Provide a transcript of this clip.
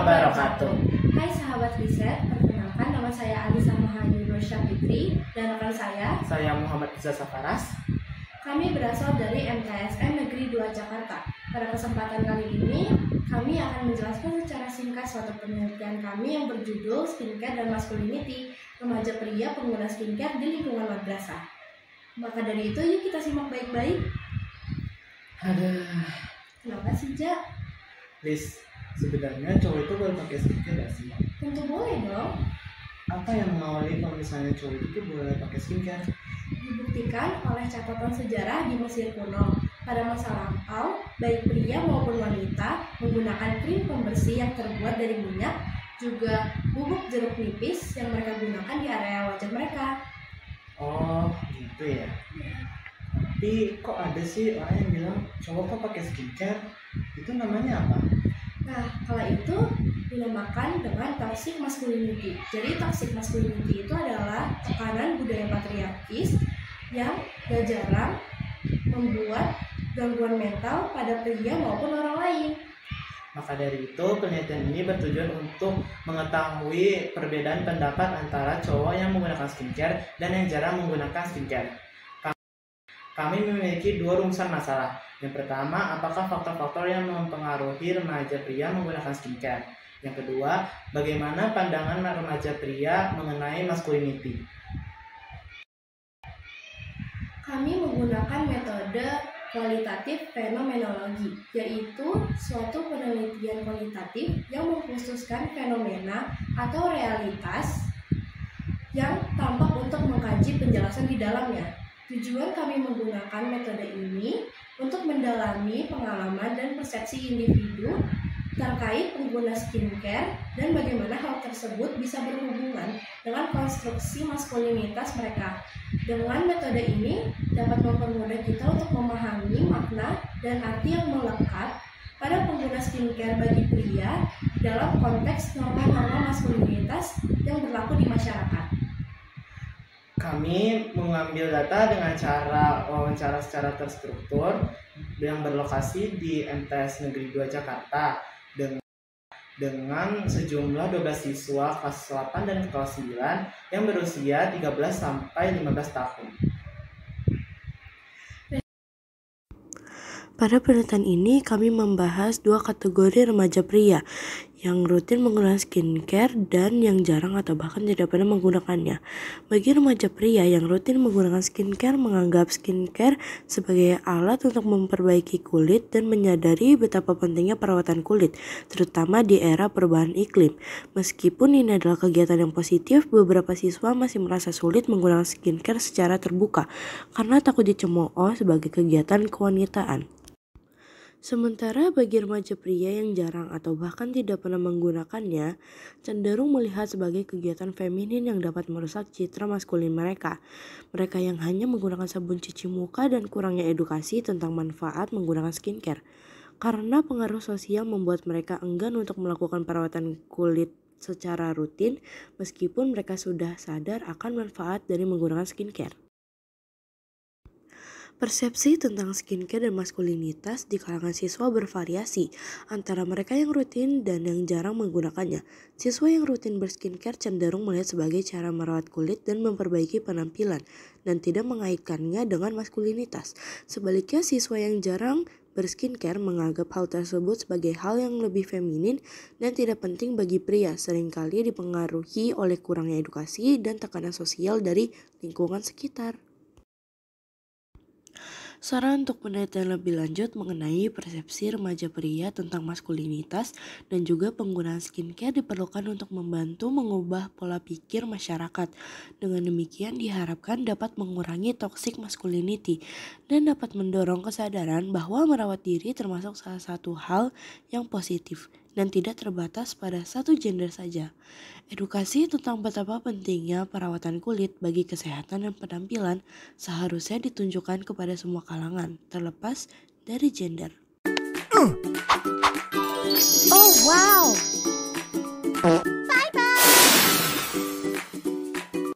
wabarakatuh. Hai sahabat riset, perkenalkan nama saya Alisa Mahayu Nursya Fitri dan rekan saya Muhammad Iza Safaras. Kami berasal dari MTSN Negeri 2 Jakarta. Pada kesempatan kali ini, kami akan menjelaskan secara singkat suatu penelitian kami yang berjudul Skincare dan Masculinity, Remaja Pria Pengguna Skincare di Lingkungan Madrasah. Maka dari itu, yuk kita simak baik-baik. Kenapa sih, Ja? Liz, sebenarnya cowok itu boleh pakai skincare gak sih? Tentu boleh dong. Apa yang mengawali kalau misalnya cowok itu boleh pakai skincare? Dibuktikan oleh catatan sejarah di Mesir kuno. Pada masa lampau, baik pria maupun wanita menggunakan krim pembersih yang terbuat dari minyak, juga bubuk jeruk nipis yang mereka gunakan di area wajah mereka. Oh, gitu ya. Tapi kok ada sih orang yang bilang cowok kok pakai skincare? Itu namanya apa? Nah, kala itu dinamakan dengan toxic masculinity. Jadi toxic masculinity itu adalah tekanan budaya patriarkis yang gak jarang membuat gangguan mental pada pria maupun orang lain. Maka dari itu, penelitian ini bertujuan untuk mengetahui perbedaan pendapat antara cowok yang menggunakan skincare dan yang jarang menggunakan skincare. Kami memiliki dua rumusan masalah. Yang pertama, apakah faktor-faktor yang mempengaruhi remaja pria menggunakan skincare? Yang kedua, bagaimana pandangan remaja pria mengenai masculinity? Kami menggunakan metode kualitatif fenomenologi, yaitu suatu penelitian kualitatif yang mengkhususkan fenomena atau realitas yang tampak untuk mengkaji penjelasan di dalamnya. Tujuan kami menggunakan metode ini untuk mendalami pengalaman dan persepsi individu terkait pengguna skincare dan bagaimana hal tersebut bisa berhubungan dengan konstruksi maskulinitas mereka. Dengan metode ini dapat mempermudah kita untuk memahami makna dan arti yang melekat pada pengguna skincare bagi pria dalam konteks norma-norma maskulinitas yang berlaku di masyarakat. Kami mengambil data dengan cara wawancara secara terstruktur yang berlokasi di MTS Negeri 2 Jakarta dengan sejumlah 12 siswa kelas 8 dan kelas 9 yang berusia 13 sampai 15 tahun. Pada penelitian ini kami membahas dua kategori remaja pria yang rutin menggunakan skincare dan yang jarang atau bahkan tidak pernah menggunakannya. Bagi remaja pria yang rutin menggunakan skincare menganggap skincare sebagai alat untuk memperbaiki kulit dan menyadari betapa pentingnya perawatan kulit, terutama di era perubahan iklim. Meskipun ini adalah kegiatan yang positif, beberapa siswa masih merasa sulit menggunakan skincare secara terbuka karena takut dicemooh sebagai kegiatan kewanitaan. Sementara bagi remaja pria yang jarang atau bahkan tidak pernah menggunakannya, cenderung melihat sebagai kegiatan feminin yang dapat merusak citra maskulin mereka. Mereka yang hanya menggunakan sabun cuci muka dan kurangnya edukasi tentang manfaat menggunakan skincare. Karena pengaruh sosial membuat mereka enggan untuk melakukan perawatan kulit secara rutin, meskipun mereka sudah sadar akan manfaat dari menggunakan skincare. Persepsi tentang skincare dan maskulinitas di kalangan siswa bervariasi antara mereka yang rutin dan yang jarang menggunakannya. Siswa yang rutin berskincare cenderung melihat sebagai cara merawat kulit dan memperbaiki penampilan dan tidak mengaitkannya dengan maskulinitas. Sebaliknya, siswa yang jarang berskincare menganggap hal tersebut sebagai hal yang lebih feminin dan tidak penting bagi pria, seringkali dipengaruhi oleh kurangnya edukasi dan tekanan sosial dari lingkungan sekitar. Saran untuk penelitian lebih lanjut mengenai persepsi remaja pria tentang maskulinitas dan juga penggunaan skincare diperlukan untuk membantu mengubah pola pikir masyarakat. Dengan demikian diharapkan dapat mengurangi toxic masculinity dan dapat mendorong kesadaran bahwa merawat diri termasuk salah satu hal yang positif dan tidak terbatas pada satu gender saja. Edukasi tentang betapa pentingnya perawatan kulit bagi kesehatan dan penampilan seharusnya ditunjukkan kepada semua kalangan, terlepas dari gender. Oh wow!